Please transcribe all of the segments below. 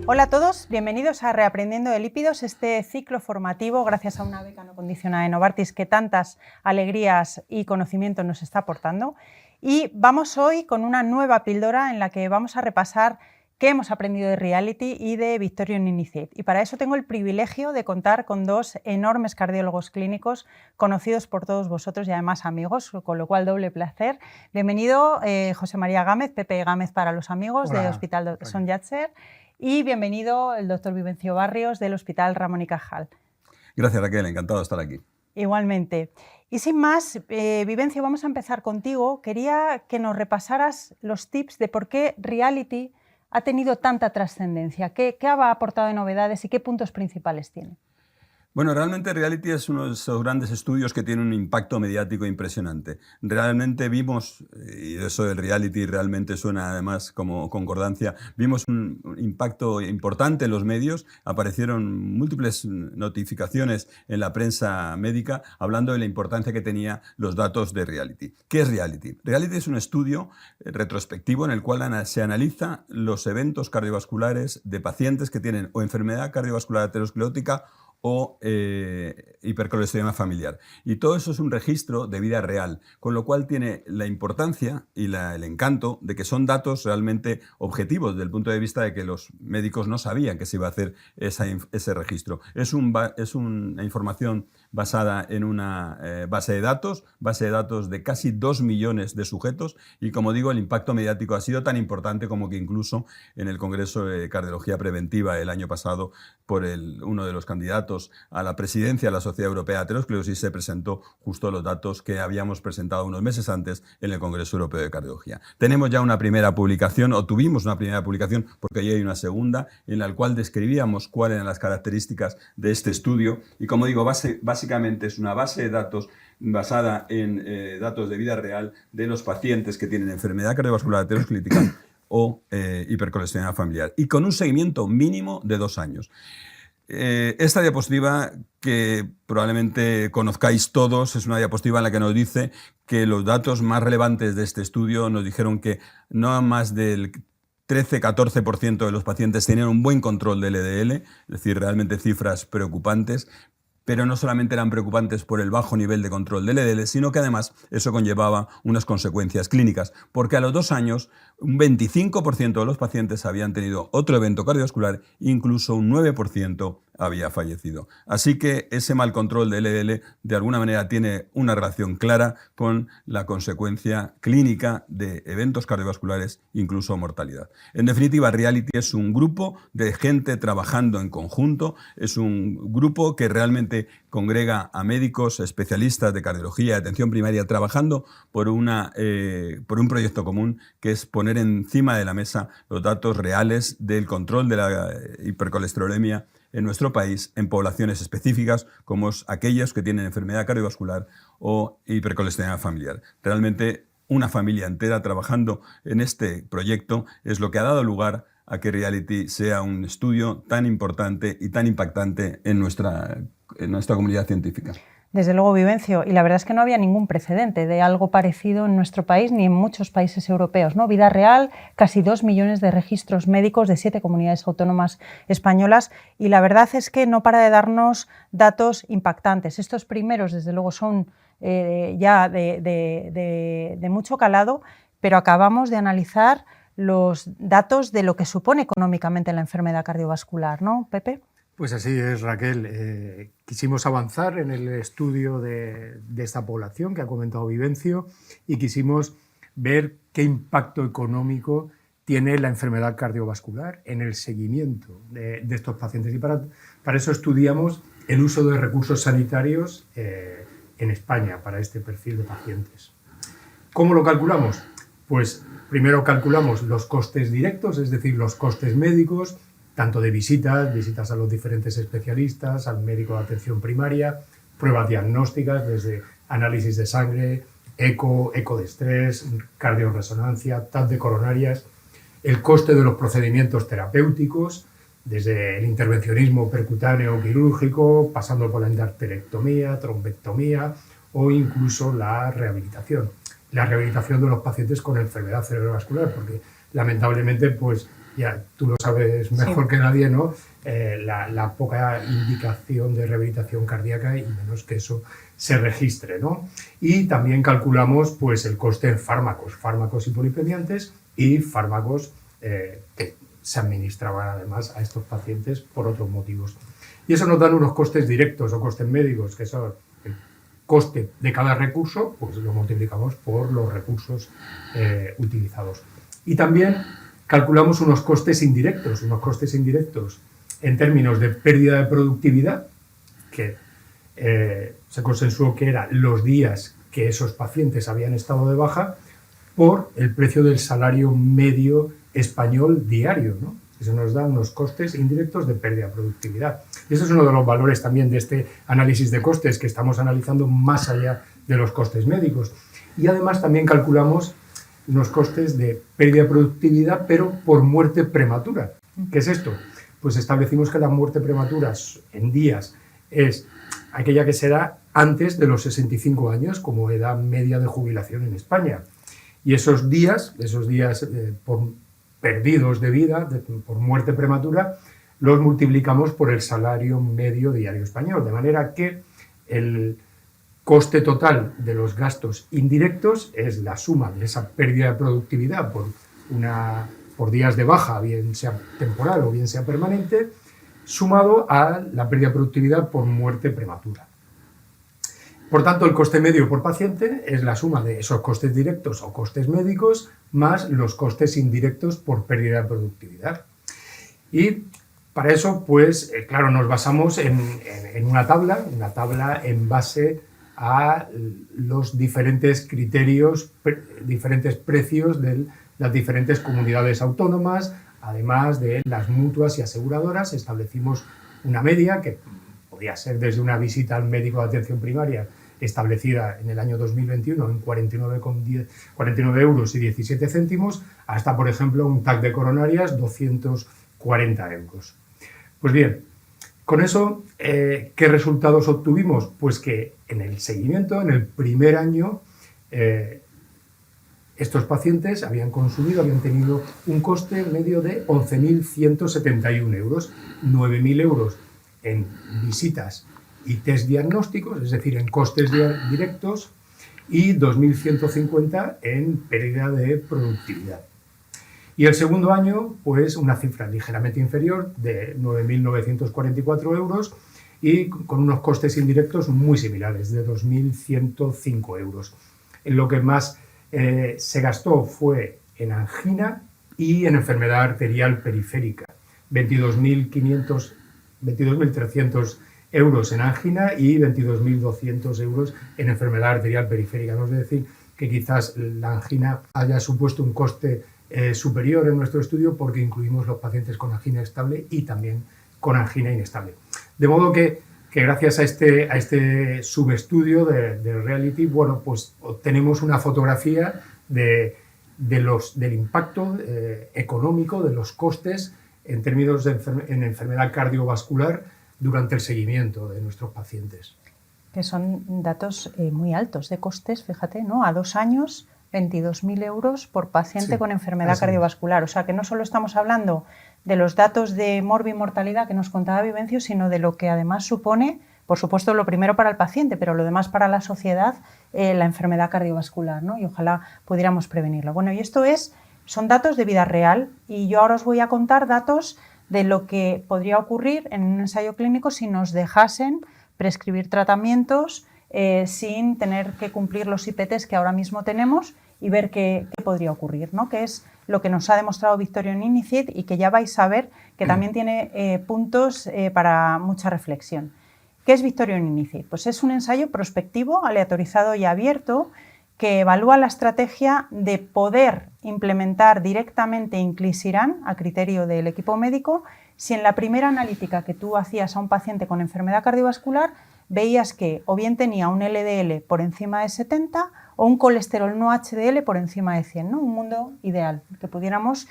Hola a todos, bienvenidos a Reaprendiendo de Lípidos, este ciclo formativo gracias a una beca no condicionada de Novartis que tantas alegrías y conocimiento nos está aportando. Y vamos hoy con una nueva píldora en la que vamos a repasar qué hemos aprendido de Reality y de Victorious Initiate. Y para eso tengo el privilegio de contar con dos enormes cardiólogos clínicos conocidos por todos vosotros y además amigos, con lo cual doble placer. Bienvenido José María Gámez, Pepe Gámez para los amigos. Hola, de Hospital Son Llàtzer. Y bienvenido el doctor Vivencio Barrios del Hospital Ramón y Cajal. Gracias, Raquel, encantado de estar aquí. Igualmente. Y sin más, Vivencio, vamos a empezar contigo. Quería que nos repasaras los tips de por qué Reality ha tenido tanta trascendencia. ¿Qué ha aportado de novedades y qué puntos principales tiene? Bueno, realmente Reality es uno de esos grandes estudios que tiene un impacto mediático impresionante. Realmente vimos, y eso del Reality realmente suena además como concordancia, vimos un impacto importante en los medios, aparecieron múltiples notificaciones en la prensa médica hablando de la importancia que tenía los datos de Reality. ¿Qué es Reality? Reality es un estudio retrospectivo en el cual se analiza los eventos cardiovasculares de pacientes que tienen o enfermedad cardiovascular aterosclerótica o hipercolesterolemia familiar. Y todo eso es un registro de vida real, con lo cual tiene la importancia y el encanto de que son datos realmente objetivos desde el punto de vista de que los médicos no sabían que se iba a hacer ese registro. Es una información basada en una base de datos de casi 2 millones de sujetos y, como digo, el impacto mediático ha sido tan importante como que incluso en el Congreso de Cardiología Preventiva el año pasado, por uno de los candidatos a la presidencia de la Sociedad Europea de Aterosclerosis, se presentó justo los datos que habíamos presentado unos meses antes en el Congreso Europeo de Cardiología. Tenemos ya una primera publicación, o tuvimos una primera publicación, porque ya hay una segunda, en la cual describíamos cuáles eran las características de este estudio. Y, como digo, básicamente es una base de datos basada en datos de vida real de los pacientes que tienen enfermedad cardiovascular aterosclerótica o hipercolesterolemia familiar, y con un seguimiento mínimo de 2 años. Esta diapositiva, que probablemente conozcáis todos, es una diapositiva en la que nos dice que los datos más relevantes de este estudio nos dijeron que no más del 13-14% de los pacientes tenían un buen control del LDL, es decir, realmente cifras preocupantes. Pero no solamente eran preocupantes por el bajo nivel de control del LDL, sino que además eso conllevaba unas consecuencias clínicas, porque a los 2 años un 25% de los pacientes habían tenido otro evento cardiovascular, incluso un 9% había fallecido. Así que ese mal control del LDL de alguna manera tiene una relación clara con la consecuencia clínica de eventos cardiovasculares, incluso mortalidad. En definitiva, Reality es un grupo de gente trabajando en conjunto, es un grupo que realmente congrega a médicos, especialistas de cardiología y atención primaria trabajando por un proyecto común, que es poner encima de la mesa los datos reales del control de la hipercolesterolemia en nuestro país en poblaciones específicas como aquellas que tienen enfermedad cardiovascular o hipercolesterolemia familiar. Realmente una familia entera trabajando en este proyecto es lo que ha dado lugar a que Reality sea un estudio tan importante y tan impactante en nuestra comunidad científica. Desde luego, Vivencio, y la verdad es que no había ningún precedente de algo parecido en nuestro país ni en muchos países europeos, ¿no? Vida real, casi 2 millones de registros médicos de 7 comunidades autónomas españolas, y la verdad es que no para de darnos datos impactantes. Estos primeros, desde luego, son ya de mucho calado, pero acabamos de analizar los datos de lo que supone económicamente la enfermedad cardiovascular, ¿no, Pepe? Pues así es, Raquel. Quisimos avanzar en el estudio de esta población que ha comentado Vivencio y quisimos ver qué impacto económico tiene la enfermedad cardiovascular en el seguimiento de estos pacientes. Y para eso estudiamos el uso de recursos sanitarios en España para este perfil de pacientes. ¿Cómo lo calculamos? Pues primero calculamos los costes directos, es decir, los costes médicos, tanto de visitas a los diferentes especialistas, al médico de atención primaria, pruebas diagnósticas desde análisis de sangre, eco de estrés, cardiorresonancia, TAC de coronarias, el coste de los procedimientos terapéuticos, desde el intervencionismo percutáneo quirúrgico, pasando por la endarterectomía, trombectomía o incluso la rehabilitación de los pacientes con enfermedad cerebrovascular, porque lamentablemente pues ya tú lo sabes mejor que nadie, ¿no? La poca indicación de rehabilitación cardíaca y menos que eso se registre, ¿no? Y también calculamos pues, el coste en fármacos hipolipemiantes y fármacos que se administraban además a estos pacientes por otros motivos. Y eso nos dan unos costes directos o costes médicos, que son el coste de cada recurso, pues lo multiplicamos por los recursos utilizados. Y también calculamos unos costes indirectos en términos de pérdida de productividad, que se consensuó que eran los días que esos pacientes habían estado de baja, por el precio del salario medio español diario, ¿no? Eso nos da unos costes indirectos de pérdida de productividad. Y eso es uno de los valores también de este análisis de costes que estamos analizando más allá de los costes médicos. Y además también calculamos unos costes de pérdida de productividad, pero por muerte prematura. ¿Qué es esto? Pues establecimos que la muerte prematura en días es aquella que se da antes de los 65 años como edad media de jubilación en España. Y esos días por perdidos de vida, por muerte prematura, los multiplicamos por el salario medio diario español, de manera que el coste total de los gastos indirectos es la suma de esa pérdida de productividad por días de baja, bien sea temporal o bien sea permanente, sumado a la pérdida de productividad por muerte prematura. Por tanto, el coste medio por paciente es la suma de esos costes directos o costes médicos más los costes indirectos por pérdida de productividad. Y para eso, pues, claro, nos basamos en una tabla en base a los diferentes criterios, diferentes precios de las diferentes comunidades autónomas, además de las mutuas y aseguradoras. Establecimos una media que podía ser desde una visita al médico de atención primaria establecida en el año 2021 en 49 euros y 17 céntimos, hasta, por ejemplo, un TAC de coronarias, 240 euros. Pues bien, con eso, ¿qué resultados obtuvimos? Pues que en el seguimiento, en el primer año, estos pacientes habían tenido un coste medio de 11.171 euros, 9.000 euros en visitas y test diagnósticos, es decir, en costes directos, y 2.150 en pérdida de productividad. Y el segundo año, pues una cifra ligeramente inferior de 9.944 euros y con unos costes indirectos muy similares, de 2.105 euros. En lo que más se gastó fue en angina y en enfermedad arterial periférica, 22.300 euros en angina y 22.200 euros en enfermedad arterial periférica. No es decir que quizás la angina haya supuesto un coste superior en nuestro estudio porque incluimos los pacientes con angina estable y también con angina inestable. De modo que gracias a este subestudio de Reality, bueno, pues obtenemos una fotografía del impacto económico, de los costes en términos en enfermedad cardiovascular durante el seguimiento de nuestros pacientes. Que son datos muy altos de costes, fíjate, ¿no? A 2 años, 22.000 euros por paciente con enfermedad cardiovascular. O sea, que no solo estamos hablando de los datos de morbimortalidad que nos contaba Vivencio, sino de lo que además supone, por supuesto, lo primero para el paciente, pero lo demás para la sociedad, la enfermedad cardiovascular, ¿no? Y ojalá pudiéramos prevenirlo. Bueno, y esto son datos de vida real, y yo ahora os voy a contar datos de lo que podría ocurrir en un ensayo clínico si nos dejasen prescribir tratamientos sin tener que cumplir los IPTs que ahora mismo tenemos y ver qué podría ocurrir, ¿no? Que es lo que nos ha demostrado Victorion Inicit y que ya vais a ver que también tiene puntos para mucha reflexión. ¿Qué es Victorion Inicit? Pues es un ensayo prospectivo, aleatorizado y abierto que evalúa la estrategia de poder implementar directamente inclisiran a criterio del equipo médico si en la primera analítica que tú hacías a un paciente con enfermedad cardiovascular veías que o bien tenía un LDL por encima de 70 o un colesterol no HDL por encima de 100, ¿no? Un mundo ideal, que pudiéramos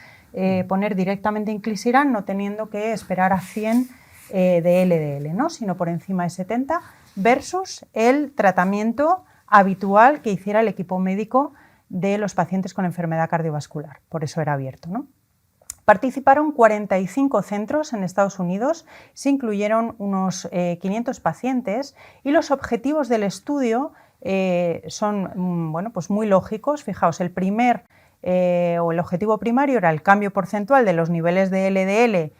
poner directamente inclisiran no teniendo que esperar a 100 de LDL, ¿no? Sino por encima de 70 versus el tratamiento habitual que hiciera el equipo médico de los pacientes con enfermedad cardiovascular. Por eso era abierto, ¿no? Participaron 45 centros en Estados Unidos, se incluyeron unos 500 pacientes y los objetivos del estudio son bueno, pues muy lógicos. Fijaos, el objetivo primario era el cambio porcentual de los niveles de LDL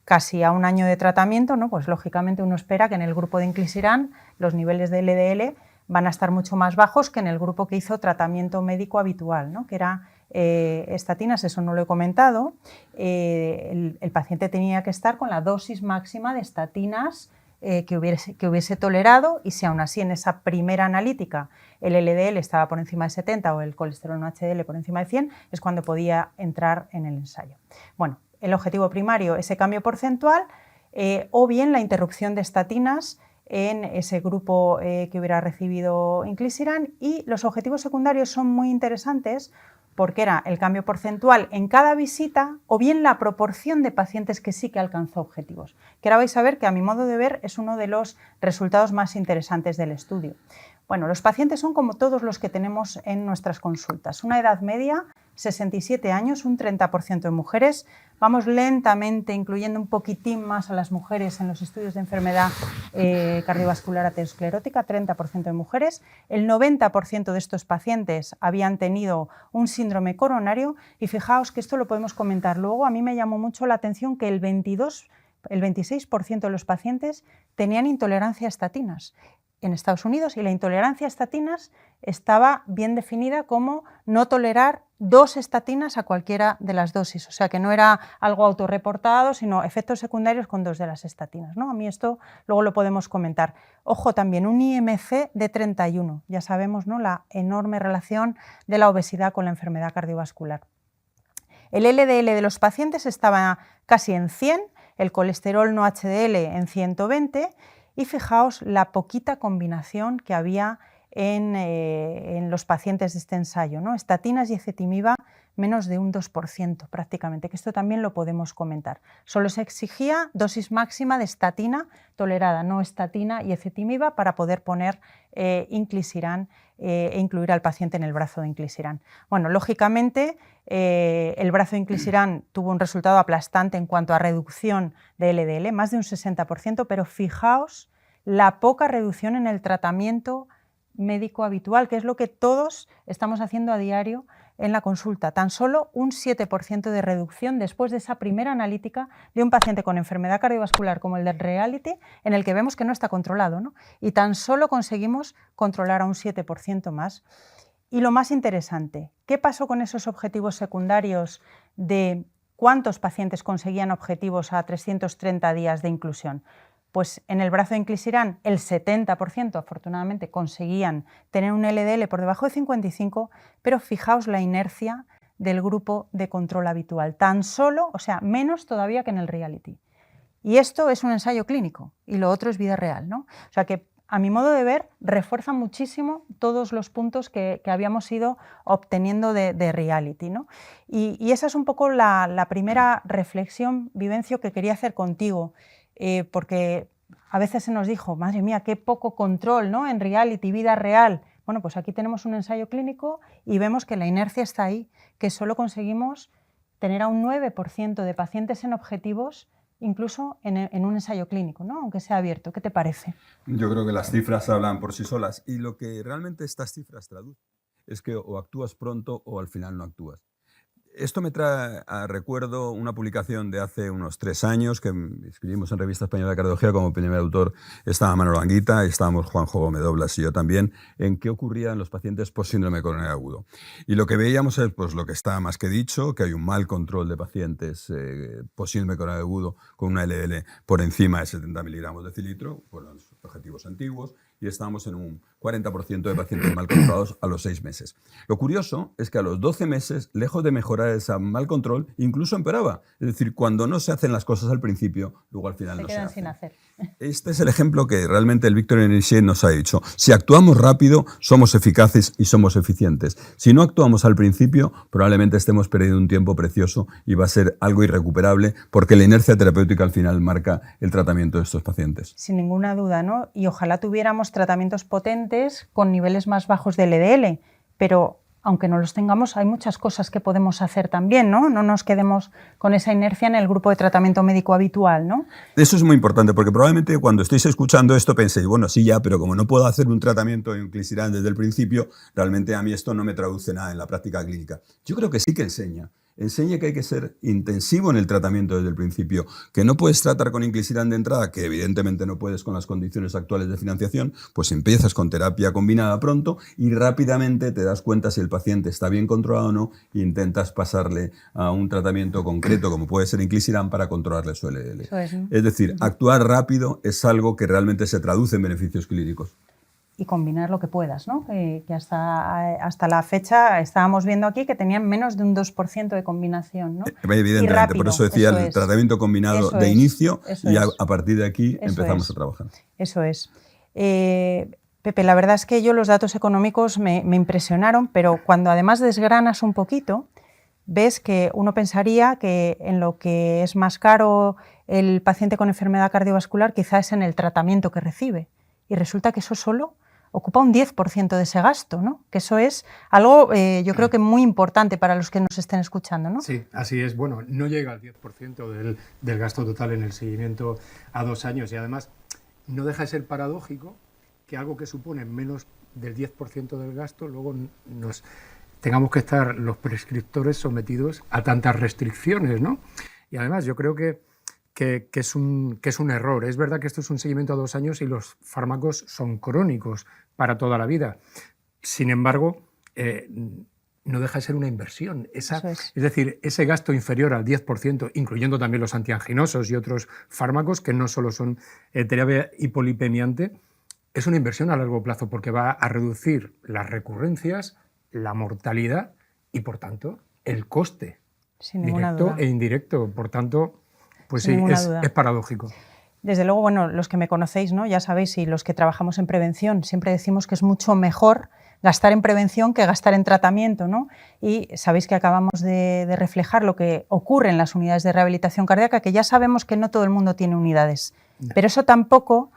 casi a un año de tratamiento, ¿no? Pues lógicamente uno espera que en el grupo de inclisiran los niveles de LDL van a estar mucho más bajos que en el grupo que hizo tratamiento médico habitual, ¿no? Que era estatinas, eso no lo he comentado. El paciente tenía que estar con la dosis máxima de estatinas que hubiese tolerado, y si aún así en esa primera analítica el LDL estaba por encima de 70 o el colesterol no HDL por encima de 100, es cuando podía entrar en el ensayo. Bueno, el objetivo primario, ese cambio porcentual, o bien la interrupción de estatinas en ese grupo que hubiera recibido inclisiran, y los objetivos secundarios son muy interesantes porque era el cambio porcentual en cada visita o bien la proporción de pacientes que sí que alcanzó objetivos, que ahora vais a ver que a mi modo de ver es uno de los resultados más interesantes del estudio. Bueno, los pacientes son como todos los que tenemos en nuestras consultas, una edad media, 67 años, un 30% de mujeres. Vamos lentamente incluyendo un poquitín más a las mujeres en los estudios de enfermedad cardiovascular aterosclerótica, 30% de mujeres. El 90% de estos pacientes habían tenido un síndrome coronario, y fijaos que esto lo podemos comentar luego. A mí me llamó mucho la atención que el 26% de los pacientes tenían intolerancia a estatinas en Estados Unidos, y la intolerancia a estatinas estaba bien definida como no tolerar 2 estatinas a cualquiera de las dosis, o sea que no era algo autorreportado, sino efectos secundarios con 2 de las estatinas, ¿no? A mí esto luego lo podemos comentar. Ojo, también un IMC de 31, ya sabemos, ¿no?, la enorme relación de la obesidad con la enfermedad cardiovascular. El LDL de los pacientes estaba casi en 100, el colesterol no HDL en 120, y fijaos la poquita combinación que había en los pacientes de este ensayo, ¿no? Estatinas y ezetimiba menos de un 2% prácticamente, que esto también lo podemos comentar. Solo se exigía dosis máxima de estatina tolerada, no estatina y ezetimiba, para poder poner inclisiran e incluir al paciente en el brazo de inclisiran. Bueno, lógicamente el brazo de inclisiran tuvo un resultado aplastante en cuanto a reducción de LDL, más de un 60%, pero fijaos la poca reducción en el tratamiento médico habitual, que es lo que todos estamos haciendo a diario en la consulta. Tan solo un 7% de reducción después de esa primera analítica de un paciente con enfermedad cardiovascular como el del Reality, en el que vemos que no está controlado, ¿no? Y tan solo conseguimos controlar a un 7% más. Y lo más interesante, ¿qué pasó con esos objetivos secundarios de cuántos pacientes conseguían objetivos a 330 días de inclusión? Pues en el brazo de inclisiran el 70% afortunadamente conseguían tener un LDL por debajo de 55, pero fijaos la inercia del grupo de control habitual, tan solo, o sea, menos todavía que en el Reality. Y esto es un ensayo clínico y lo otro es vida real, ¿no? O sea que, a mi modo de ver, refuerza muchísimo todos los puntos que habíamos ido obteniendo de Reality, ¿no? Y esa es un poco la primera reflexión, Vivencio, que quería hacer contigo. Porque a veces se nos dijo, madre mía, qué poco control, ¿no?, en Reality, vida real. Bueno, pues aquí tenemos un ensayo clínico y vemos que la inercia está ahí, que solo conseguimos tener a un 9% de pacientes en objetivos, incluso en un ensayo clínico, ¿no?, aunque sea abierto. ¿Qué te parece? Yo creo que las cifras hablan por sí solas, y lo que realmente estas cifras traducen es que o actúas pronto o al final no actúas. Esto me trae a recuerdo una publicación de hace unos 3 años que escribimos en Revista Española de Cardiología. Como primer autor estaba Manolo Anguita, estábamos Juanjo Gómez Doblas y yo también, en qué ocurría en los pacientes post-síndrome coronario agudo. Y lo que veíamos es, pues, lo que está más que dicho, que hay un mal control de pacientes post-síndrome coronario agudo con una LDL por encima de 70 miligramos de decilitro, por los objetivos antiguos, y estábamos en un 40% de pacientes mal controlados a los 6 meses. Lo curioso es que a los 12 meses, lejos de mejorar ese mal control, incluso empeoraba. Es decir, cuando no se hacen las cosas al principio, luego al final no se hacen. Sin hacer. Este es el ejemplo que realmente el Victor Insight nos ha dicho. Si actuamos rápido, somos eficaces y somos eficientes. Si no actuamos al principio, probablemente estemos perdiendo un tiempo precioso y va a ser algo irrecuperable, porque la inercia terapéutica al final marca el tratamiento de estos pacientes. Sin ninguna duda, ¿no? Y ojalá tuviéramos tratamientos potentes con niveles más bajos de LDL, pero aunque no los tengamos, hay muchas cosas que podemos hacer también, ¿no? No nos quedemos con esa inercia en el grupo de tratamiento médico habitual, ¿no? Eso es muy importante, porque probablemente cuando estéis escuchando esto penséis, bueno, sí ya, pero como no puedo hacer un tratamiento de inclisiran desde el principio, realmente a mí esto no me traduce nada en la práctica clínica. Yo creo que sí que enseña. Enseña que hay que ser intensivo en el tratamiento desde el principio, que no puedes tratar con inclisiran de entrada, que evidentemente no puedes con las condiciones actuales de financiación, pues empiezas con terapia combinada pronto y rápidamente te das cuenta si el paciente está bien controlado o no e intentas pasarle a un tratamiento concreto, como puede ser inclisiran, para controlarle su LDL. Eso es, ¿no? Es decir, actuar rápido es algo que realmente se traduce en beneficios clínicos. Y combinar lo que puedas, ¿no? Que hasta la fecha estábamos viendo aquí que tenían menos de un 2% de combinación, ¿no? Evidentemente, rápido, por eso decía el tratamiento combinado de inicio y a partir de aquí empezamos a trabajar. Eso es. Pepe, la verdad es que yo los datos económicos me impresionaron, pero cuando además desgranas un poquito, ves que uno pensaría que en lo que es más caro el paciente con enfermedad cardiovascular quizás es en el tratamiento que recibe. Y resulta que eso solo ocupa un 10% de ese gasto, ¿no? Que eso es algo, yo creo que muy importante para los que nos estén escuchando, ¿no? Sí, así es. Bueno, no llega al 10% del gasto total en el seguimiento a 2 años y además no deja de ser paradójico que algo que supone menos del 10% del gasto luego nos tengamos que estar los prescriptores sometidos a tantas restricciones, ¿no? Y además yo creo que es un error. Es verdad que esto es un seguimiento a 2 años y los fármacos son crónicos para toda la vida. Sin embargo, no deja de ser una inversión. Es decir, ese gasto inferior al 10%, incluyendo también los antianginosos y otros fármacos que no solo son terapia hipolipemiante, es una inversión a largo plazo porque va a reducir las recurrencias, la mortalidad y, por tanto, el coste directo e indirecto. Por tanto, pues sí, es paradójico. Desde luego, bueno, los que me conocéis, ¿no? Ya sabéis, y los que trabajamos en prevención, siempre decimos que es mucho mejor gastar en prevención que gastar en tratamiento, ¿no? Y sabéis que acabamos de reflejar lo que ocurre en las unidades de rehabilitación cardíaca, que ya sabemos que no todo el mundo tiene unidades, pero eso tampoco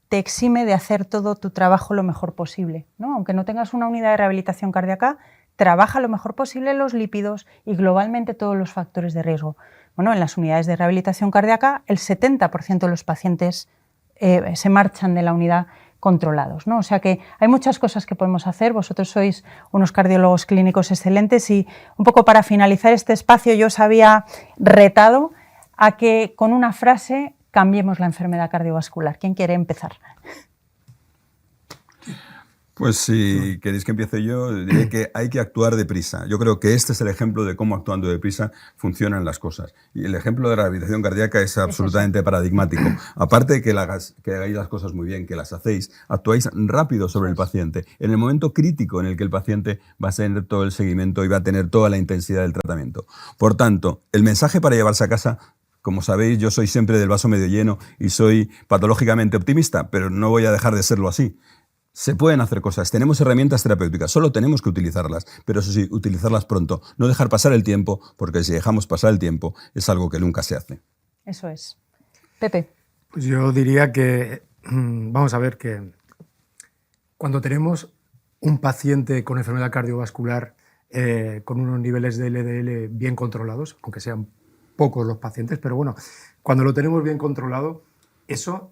te exime de hacer todo tu trabajo lo mejor posible, ¿no? Aunque no tengas una unidad de rehabilitación cardíaca, trabaja lo mejor posible los lípidos y globalmente todos los factores de riesgo. Bueno, en las unidades de rehabilitación cardíaca el 70% de los pacientes se marchan de la unidad controlados, ¿no? O sea que hay muchas cosas que podemos hacer. Vosotros sois unos cardiólogos clínicos excelentes y un poco para finalizar este espacio yo os había retado a que con una frase cambiemos la enfermedad cardiovascular. ¿Quién quiere empezar? Pues si queréis que empiece yo, diré que hay que actuar deprisa. Yo creo que este es el ejemplo de cómo actuando deprisa funcionan las cosas. Y el ejemplo de la rehabilitación cardíaca es absolutamente paradigmático. Aparte de que hagáis las cosas muy bien, que las hacéis, actuáis rápido sobre el paciente, en el momento crítico en el que el paciente va a tener todo el seguimiento y va a tener toda la intensidad del tratamiento. Por tanto, el mensaje para llevarse a casa, como sabéis, yo soy siempre del vaso medio lleno y soy patológicamente optimista, pero no voy a dejar de serlo así. Se pueden hacer cosas, tenemos herramientas terapéuticas, solo tenemos que utilizarlas, pero eso sí, utilizarlas pronto, no dejar pasar el tiempo, porque si dejamos pasar el tiempo es algo que nunca se hace. Eso es. Pepe. Pues yo diría que, vamos a ver, que cuando tenemos un paciente con enfermedad cardiovascular con unos niveles de LDL bien controlados, aunque sean pocos los pacientes, pero bueno, cuando lo tenemos bien controlado, eso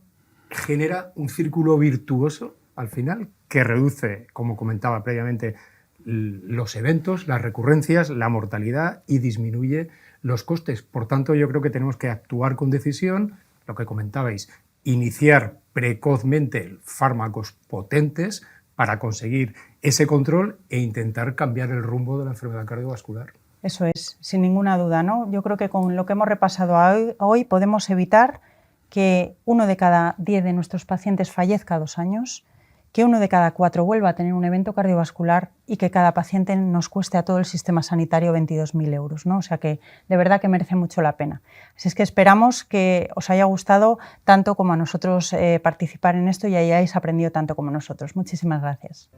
genera un círculo virtuoso al final, que reduce, como comentaba previamente, los eventos, las recurrencias, la mortalidad y disminuye los costes. Por tanto, yo creo que tenemos que actuar con decisión, lo que comentabais, iniciar precozmente fármacos potentes para conseguir ese control e intentar cambiar el rumbo de la enfermedad cardiovascular. Eso es, sin ninguna duda, ¿no? Yo creo que con lo que hemos repasado hoy podemos evitar que 1 de cada 10 de nuestros pacientes fallezca a 2 años, que 1 de cada 4 vuelva a tener un evento cardiovascular y que cada paciente nos cueste a todo el sistema sanitario 22.000 euros, ¿no? O sea que de verdad que merece mucho la pena. Así es que esperamos que os haya gustado tanto como a nosotros participar en esto y hayáis aprendido tanto como nosotros. Muchísimas gracias.